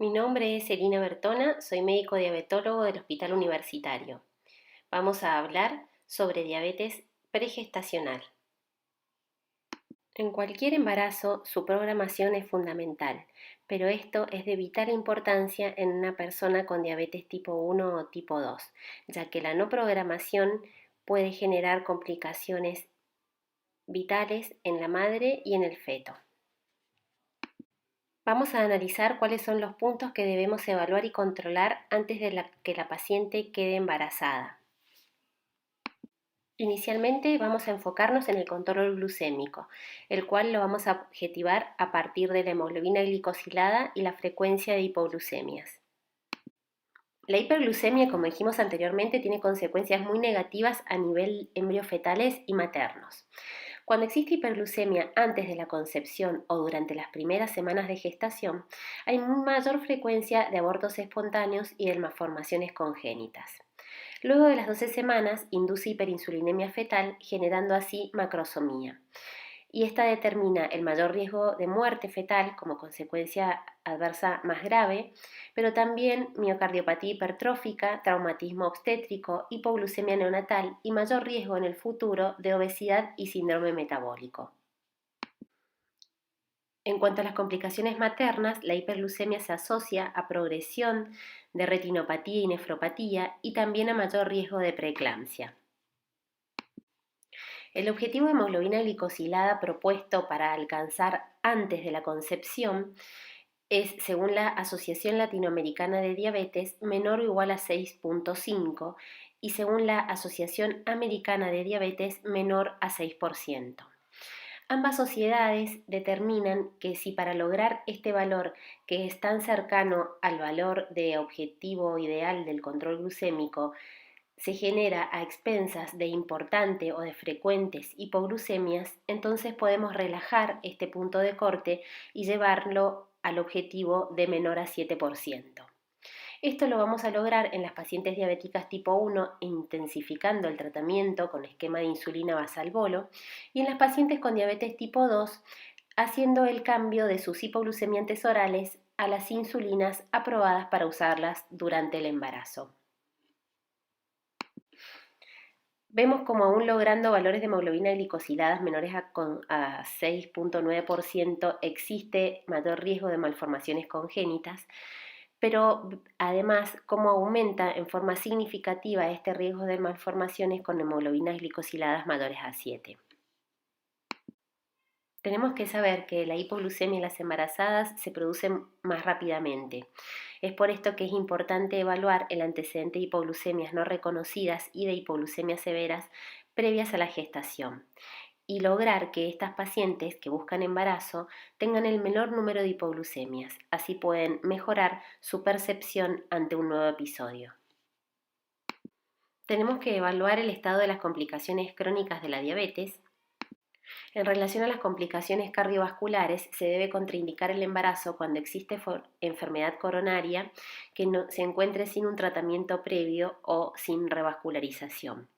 Mi nombre es Elina Bertona, soy médico diabetólogo del Hospital Universitario. Vamos a hablar sobre diabetes pregestacional. En cualquier embarazo, su programación es fundamental, pero esto es de vital importancia en una persona con diabetes tipo 1 o tipo 2, ya que la no programación puede generar complicaciones vitales en la madre y en el feto. Vamos a analizar cuáles son los puntos que debemos evaluar y controlar antes de que la paciente quede embarazada. Inicialmente vamos a enfocarnos en el control glucémico, el cual lo vamos a objetivar a partir de la hemoglobina glicosilada y la frecuencia de hipoglucemias. La hiperglucemia, como dijimos anteriormente, tiene consecuencias muy negativas a nivel embriofetales y maternos. Cuando existe hiperglucemia antes de la concepción o durante las primeras semanas de gestación, hay mayor frecuencia de abortos espontáneos y de malformaciones congénitas. Luego de las 12 semanas induce hiperinsulinemia fetal, generando así macrosomía. Y esta determina el mayor riesgo de muerte fetal como consecuencia adversa más grave, pero también miocardiopatía hipertrófica, traumatismo obstétrico, hipoglucemia neonatal y mayor riesgo en el futuro de obesidad y síndrome metabólico. En cuanto a las complicaciones maternas, la hiperglucemia se asocia a progresión de retinopatía y nefropatía y también a mayor riesgo de preeclampsia. El objetivo de hemoglobina glicosilada propuesto para alcanzar antes de la concepción es, según la Asociación Latinoamericana de Diabetes, menor o igual a 6,5 y según la Asociación Americana de Diabetes, menor a 6%. Ambas sociedades determinan que si para lograr este valor, que es tan cercano al valor de objetivo ideal del control glucémico, se genera a expensas de importante o de frecuentes hipoglucemias, entonces podemos relajar este punto de corte y llevarlo al objetivo de menor a 7%. Esto lo vamos a lograr en las pacientes diabéticas tipo 1 intensificando el tratamiento con esquema de insulina basal bolo y en las pacientes con diabetes tipo 2 haciendo el cambio de sus hipoglucemiantes orales a las insulinas aprobadas para usarlas durante el embarazo. Vemos como aún logrando valores de hemoglobina glicosiladas menores a 6,9% existe mayor riesgo de malformaciones congénitas, pero además como aumenta en forma significativa este riesgo de malformaciones con hemoglobinas glicosiladas mayores a 7. Tenemos que saber que la hipoglucemia en las embarazadas se produce más rápidamente. Es por esto que es importante evaluar el antecedente de hipoglucemias no reconocidas y de hipoglucemias severas previas a la gestación y lograr que estas pacientes que buscan embarazo tengan el menor número de hipoglucemias. Así pueden mejorar su percepción ante un nuevo episodio. Tenemos que evaluar el estado de las complicaciones crónicas de la diabetes. En relación a las complicaciones cardiovasculares, se debe contraindicar el embarazo cuando existe enfermedad coronaria que se encuentre sin un tratamiento previo o sin revascularización.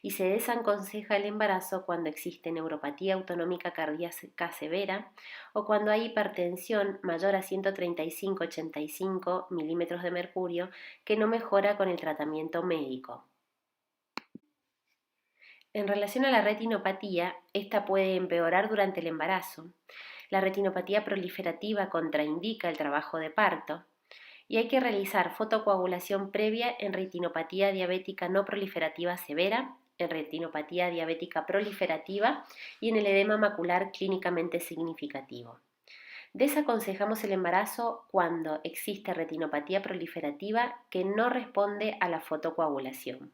Y se desaconseja el embarazo cuando existe neuropatía autonómica cardíaca severa o cuando hay hipertensión mayor a 135-85 milímetros de mercurio que no mejora con el tratamiento médico. En relación a la retinopatía, esta puede empeorar durante el embarazo. La retinopatía proliferativa contraindica el trabajo de parto y hay que realizar fotocoagulación previa en retinopatía diabética no proliferativa severa, en retinopatía diabética proliferativa y en el edema macular clínicamente significativo. Desaconsejamos el embarazo cuando existe retinopatía proliferativa que no responde a la fotocoagulación.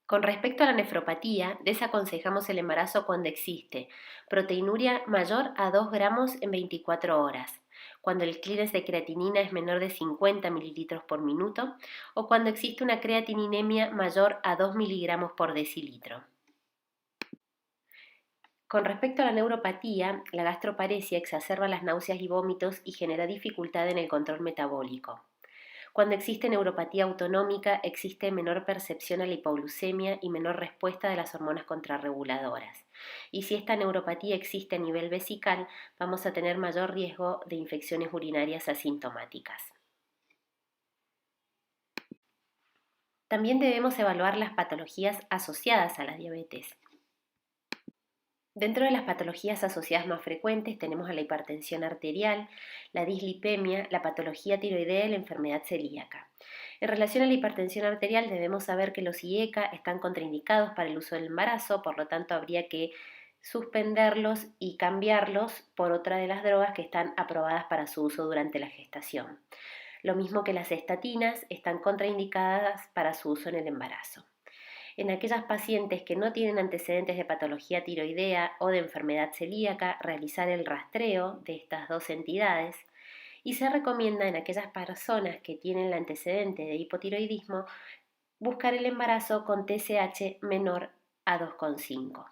Con respecto a la nefropatía, desaconsejamos el embarazo cuando existe proteinuria mayor a 2 gramos en 24 horas, cuando el clearance de creatinina es menor de 50 mililitros por minuto o cuando existe una creatininemia mayor a 2 miligramos por decilitro. Con respecto a la neuropatía, la gastroparesia exacerba las náuseas y vómitos y genera dificultad en el control metabólico. Cuando existe neuropatía autonómica, existe menor percepción a la hipoglucemia y menor respuesta de las hormonas contrarreguladoras. Y si esta neuropatía existe a nivel vesical, vamos a tener mayor riesgo de infecciones urinarias asintomáticas. También debemos evaluar las patologías asociadas a la diabetes. Dentro de las patologías asociadas más frecuentes tenemos a la hipertensión arterial, la dislipemia, la patología tiroidea y la enfermedad celíaca. En relación a la hipertensión arterial debemos saber que los IECA están contraindicados para el uso del embarazo, por lo tanto habría que suspenderlos y cambiarlos por otra de las drogas que están aprobadas para su uso durante la gestación. Lo mismo que las estatinas están contraindicadas para su uso en el embarazo. En aquellas pacientes que no tienen antecedentes de patología tiroidea o de enfermedad celíaca, realizar el rastreo de estas dos entidades, y se recomienda en aquellas personas que tienen el antecedente de hipotiroidismo buscar el embarazo con TSH menor a 2,5.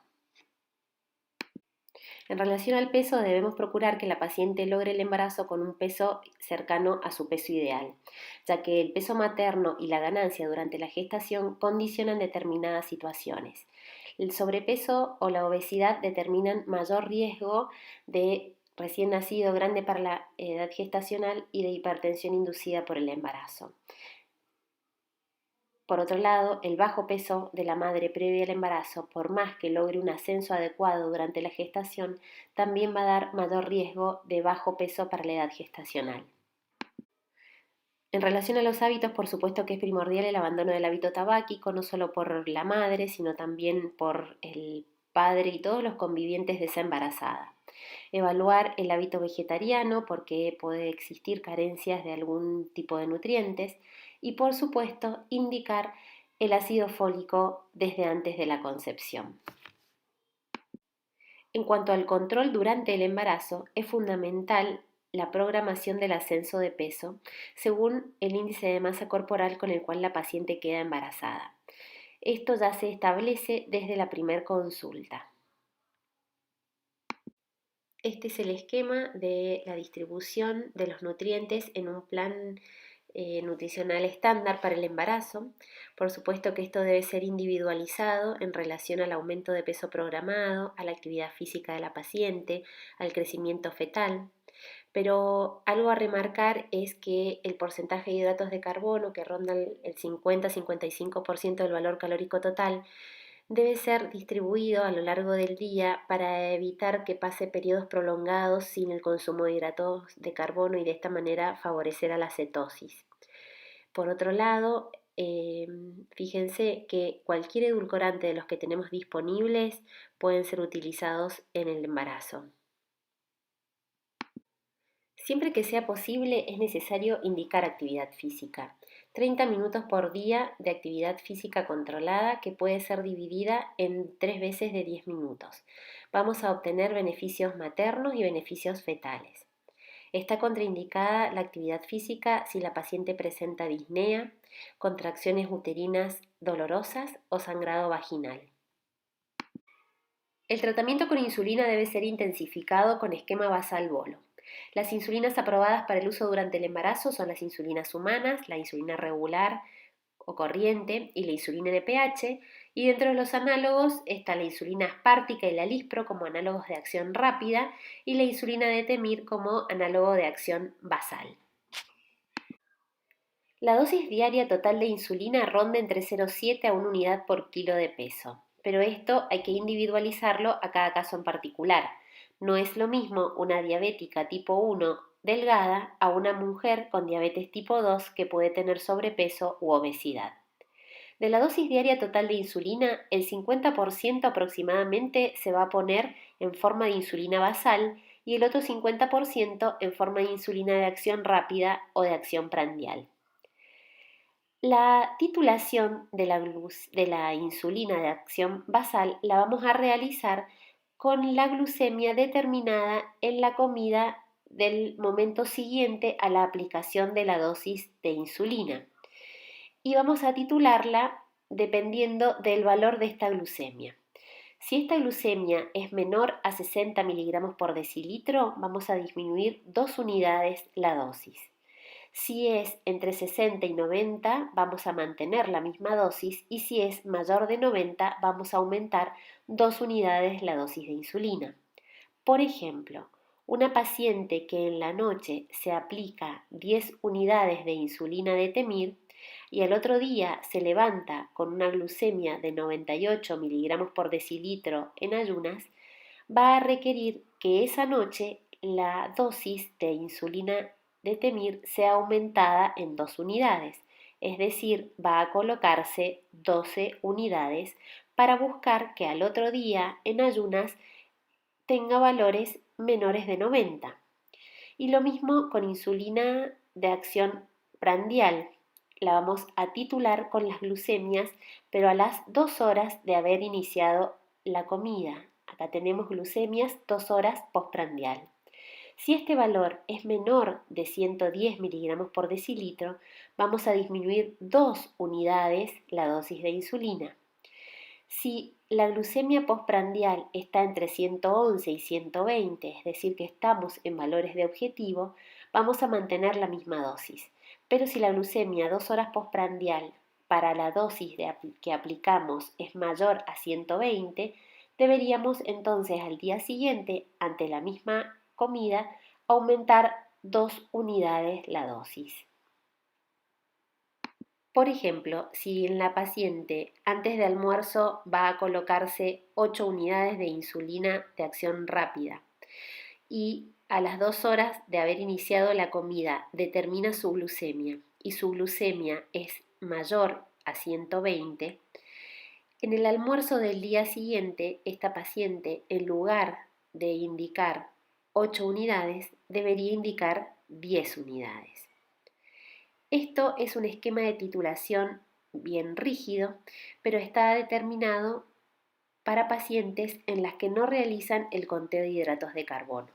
En relación al peso, debemos procurar que la paciente logre el embarazo con un peso cercano a su peso ideal, ya que el peso materno y la ganancia durante la gestación condicionan determinadas situaciones. El sobrepeso o la obesidad determinan mayor riesgo de recién nacido grande para la edad gestacional y de hipertensión inducida por el embarazo. Por otro lado, el bajo peso de la madre previo al embarazo, por más que logre un ascenso adecuado durante la gestación, también va a dar mayor riesgo de bajo peso para la edad gestacional. En relación a los hábitos, por supuesto que es primordial el abandono del hábito tabáquico, no solo por la madre, sino también por el padre y todos los convivientes de esa embarazada. Evaluar el hábito vegetariano porque puede existir carencias de algún tipo de nutrientes y por supuesto indicar el ácido fólico desde antes de la concepción. En cuanto al control durante el embarazo, es fundamental la programación del ascenso de peso según el índice de masa corporal con el cual la paciente queda embarazada. Esto ya se establece desde la primera consulta. Este es el esquema de la distribución de los nutrientes en un plan nutricional estándar para el embarazo. Por supuesto que esto debe ser individualizado en relación al aumento de peso programado, a la actividad física de la paciente, al crecimiento fetal. Pero algo a remarcar es que el porcentaje de hidratos de carbono, que ronda el 50-55% del valor calórico total, debe ser distribuido a lo largo del día para evitar que pase periodos prolongados sin el consumo de hidratos de carbono y de esta manera favorecer a la cetosis. Por otro lado, fíjense que cualquier edulcorante de los que tenemos disponibles pueden ser utilizados en el embarazo. Siempre que sea posible es necesario indicar actividad física. 30 minutos por día de actividad física controlada que puede ser dividida en 3 veces de 10 minutos. Vamos a obtener beneficios maternos y beneficios fetales. Está contraindicada la actividad física si la paciente presenta disnea, contracciones uterinas dolorosas o sangrado vaginal. El tratamiento con insulina debe ser intensificado con esquema basal-bolo. Las insulinas aprobadas para el uso durante el embarazo son las insulinas humanas, la insulina regular o corriente y la insulina NPH, y dentro de los análogos está la insulina aspartica y la lispro como análogos de acción rápida y la insulina detemir como análogo de acción basal. La dosis diaria total de insulina ronda entre 0,7 a 1 unidad por kilo de peso, pero esto hay que individualizarlo a cada caso en particular. No es lo mismo una diabética tipo 1 delgada a una mujer con diabetes tipo 2 que puede tener sobrepeso u obesidad. De la dosis diaria total de insulina, el 50% aproximadamente se va a poner en forma de insulina basal y el otro 50% en forma de insulina de acción rápida o de acción prandial. La titulación de la insulina de acción basal la vamos a realizar con la glucemia determinada en la comida del momento siguiente a la aplicación de la dosis de insulina. Y vamos a titularla dependiendo del valor de esta glucemia. Si esta glucemia es menor a 60 miligramos por decilitro, vamos a disminuir 2 unidades la dosis. Si es entre 60 y 90, vamos a mantener la misma dosis y si es mayor de 90, vamos a aumentar 2 unidades la dosis de insulina. Por ejemplo, una paciente que en la noche se aplica 10 unidades de insulina de Temir y al otro día se levanta con una glucemia de 98 miligramos por decilitro en ayunas, va a requerir que esa noche la dosis de insulina de Temir sea aumentada en 2 unidades, es decir, va a colocarse 12 unidades para buscar que al otro día en ayunas tenga valores menores de 90. Y lo mismo con insulina de acción prandial. La vamos a titular con las glucemias, pero a las 2 horas de haber iniciado la comida. Acá tenemos glucemias 2 horas postprandial. Si este valor es menor de 110 miligramos por decilitro, vamos a disminuir 2 unidades la dosis de insulina. Si la glucemia postprandial está entre 111 y 120, es decir, que estamos en valores de objetivo, vamos a mantener la misma dosis. Pero si la glucemia 2 horas postprandial para la dosis que aplicamos es mayor a 120, deberíamos entonces al día siguiente, ante la misma comida, aumentar 2 unidades la dosis. Por ejemplo, si en la paciente antes de almuerzo va a colocarse 8 unidades de insulina de acción rápida y a las 2 horas de haber iniciado la comida determina su glucemia y su glucemia es mayor a 120, en el almuerzo del día siguiente esta paciente en lugar de indicar 8 unidades debería indicar 10 unidades. Esto es un esquema de titulación bien rígido, pero está determinado para pacientes en las que no realizan el conteo de hidratos de carbono.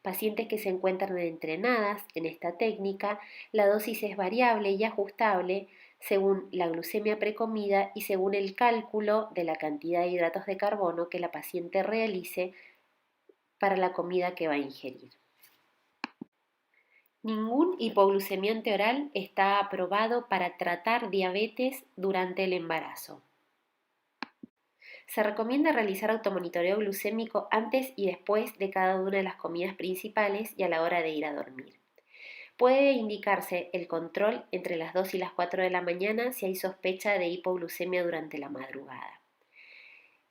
Pacientes que se encuentran entrenadas en esta técnica, la dosis es variable y ajustable según la glucemia precomida y según el cálculo de la cantidad de hidratos de carbono que la paciente realice para la comida que va a ingerir. Ningún hipoglucemiante oral está aprobado para tratar diabetes durante el embarazo. Se recomienda realizar automonitoreo glucémico antes y después de cada una de las comidas principales y a la hora de ir a dormir. Puede indicarse el control entre las 2 y las 4 de la mañana si hay sospecha de hipoglucemia durante la madrugada.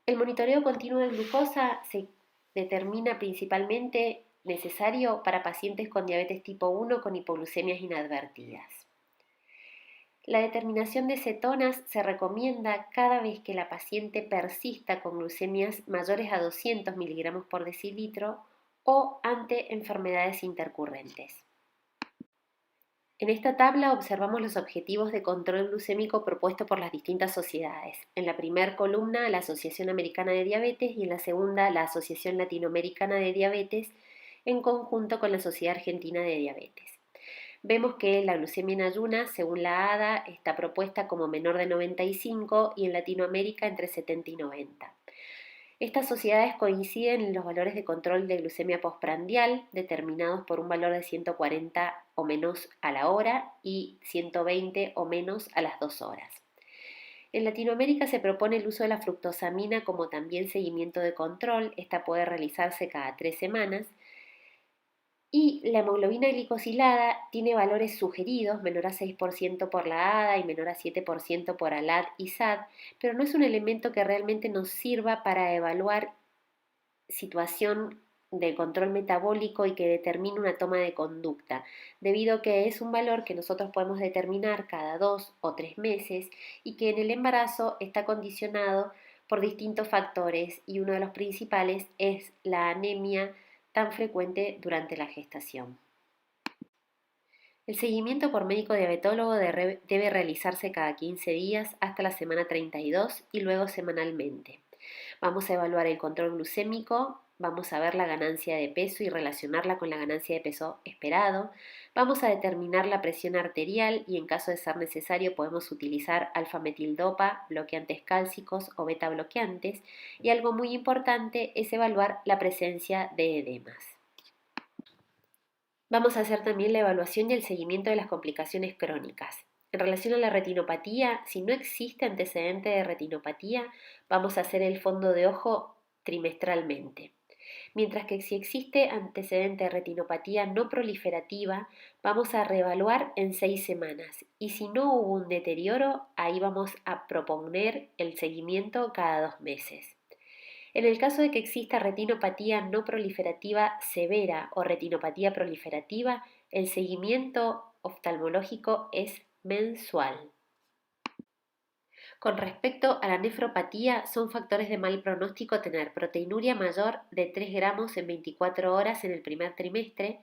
El monitoreo continuo de glucosa se determina principalmente necesario para pacientes con diabetes tipo 1 con hipoglucemias inadvertidas. La determinación de cetonas se recomienda cada vez que la paciente persista con glucemias mayores a 200 miligramos por decilitro o ante enfermedades intercurrentes. En esta tabla observamos los objetivos de control glucémico propuestos por las distintas sociedades. En la primera columna, la Asociación Americana de Diabetes y en la segunda, la Asociación Latinoamericana de Diabetes, en conjunto con la Sociedad Argentina de Diabetes. Vemos que la glucemia en ayunas, según la ADA, está propuesta como menor de 95 y en Latinoamérica entre 70 y 90. Estas sociedades coinciden en los valores de control de glucemia postprandial, determinados por un valor de 140 o menos a la hora y 120 o menos a las 2 horas. En Latinoamérica se propone el uso de la fructosamina como también seguimiento de control. Esta puede realizarse cada 3 semanas. Y la hemoglobina glicosilada tiene valores sugeridos, menor a 6% por la ADA y menor a 7% por ALAD y SAD, pero no es un elemento que realmente nos sirva para evaluar situación de control metabólico y que determine una toma de conducta, debido a que es un valor que nosotros podemos determinar cada 2 o 3 meses y que en el embarazo está condicionado por distintos factores y uno de los principales es la anemia tan frecuente durante la gestación. El seguimiento por médico diabetólogo debe realizarse cada 15 días hasta la semana 32 y luego semanalmente. Vamos a evaluar el control glucémico, vamos a ver la ganancia de peso y relacionarla con la ganancia de peso esperado, vamos a determinar la presión arterial y en caso de ser necesario podemos utilizar alfa-metildopa, bloqueantes cálcicos o beta bloqueantes y algo muy importante es evaluar la presencia de edemas. Vamos a hacer también la evaluación y el seguimiento de las complicaciones crónicas. En relación a la retinopatía, si no existe antecedente de retinopatía, vamos a hacer el fondo de ojo trimestralmente. Mientras que si existe antecedente de retinopatía no proliferativa, vamos a reevaluar en 6 semanas. Y si no hubo un deterioro, ahí vamos a proponer el seguimiento cada 2 meses. En el caso de que exista retinopatía no proliferativa severa o retinopatía proliferativa, el seguimiento oftalmológico es mensual. Con respecto a la nefropatía, son factores de mal pronóstico tener proteinuria mayor de 3 gramos en 24 horas en el primer trimestre,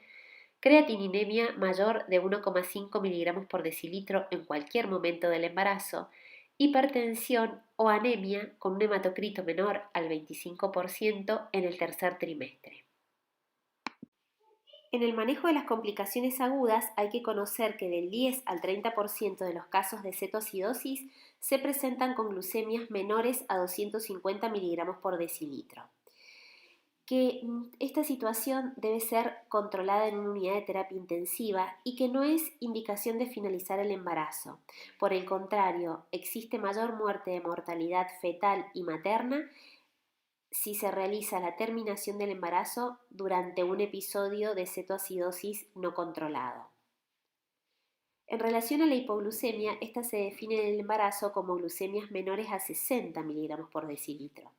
creatininemia mayor de 1,5 miligramos por decilitro en cualquier momento del embarazo, hipertensión o anemia con un hematocrito menor al 25% en el tercer trimestre. En el manejo de las complicaciones agudas hay que conocer que del 10 al 30% de los casos de cetoacidosis se presentan con glucemias menores a 250 miligramos por decilitro. Que esta situación debe ser controlada en una unidad de terapia intensiva y que no es indicación de finalizar el embarazo. Por el contrario, existe mayor muerte de mortalidad fetal y materna si se realiza la terminación del embarazo durante un episodio de cetoacidosis no controlado. En relación a la hipoglucemia, esta se define en el embarazo como glucemias menores a 60 miligramos por decilitro.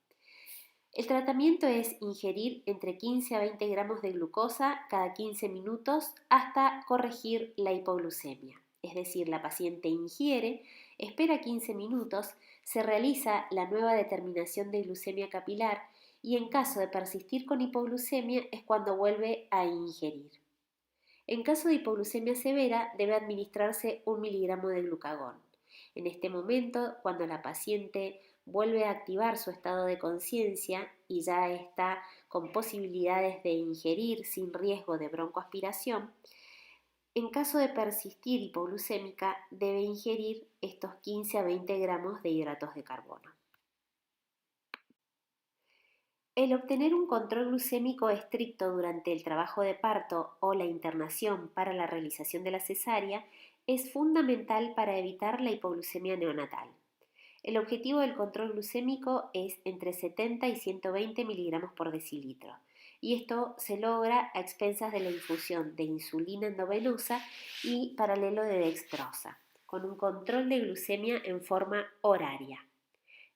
El tratamiento es ingerir entre 15 a 20 gramos de glucosa cada 15 minutos hasta corregir la hipoglucemia. Es decir, la paciente ingiere, espera 15 minutos, se realiza la nueva determinación de glucemia capilar y en caso de persistir con hipoglucemia es cuando vuelve a ingerir. En caso de hipoglucemia severa debe administrarse 1 miligramo de glucagón. En este momento, cuando la paciente vuelve a activar su estado de conciencia y ya está con posibilidades de ingerir sin riesgo de broncoaspiración, en caso de persistir hipoglucémica debe ingerir estos 15 a 20 gramos de hidratos de carbono. El obtener un control glucémico estricto durante el trabajo de parto o la internación para la realización de la cesárea es fundamental para evitar la hipoglucemia neonatal. El objetivo del control glucémico es entre 70 y 120 miligramos por decilitro y esto se logra a expensas de la infusión de insulina endovenosa y paralelo de dextrosa, con un control de glucemia en forma horaria.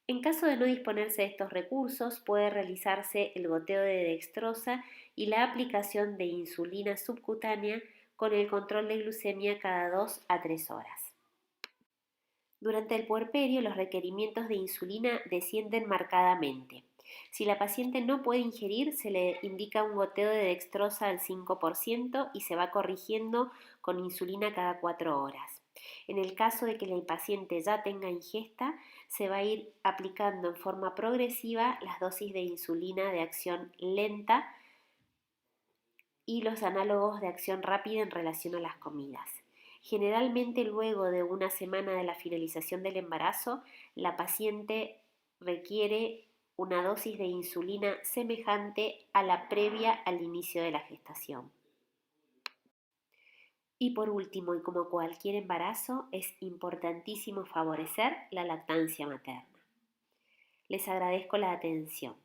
En caso de no disponerse de estos recursos, puede realizarse el goteo de dextrosa y la aplicación de insulina subcutánea con el control de glucemia cada 2 a 3 horas. Durante el puerperio, los requerimientos de insulina descienden marcadamente. Si la paciente no puede ingerir, se le indica un goteo de dextrosa al 5% y se va corrigiendo con insulina cada 4 horas. En el caso de que la paciente ya tenga ingesta, se va a ir aplicando en forma progresiva las dosis de insulina de acción lenta y los análogos de acción rápida en relación a las comidas. Generalmente luego de una semana de la finalización del embarazo, la paciente requiere una dosis de insulina semejante a la previa al inicio de la gestación. Y por último, y como cualquier embarazo, es importantísimo favorecer la lactancia materna. Les agradezco la atención.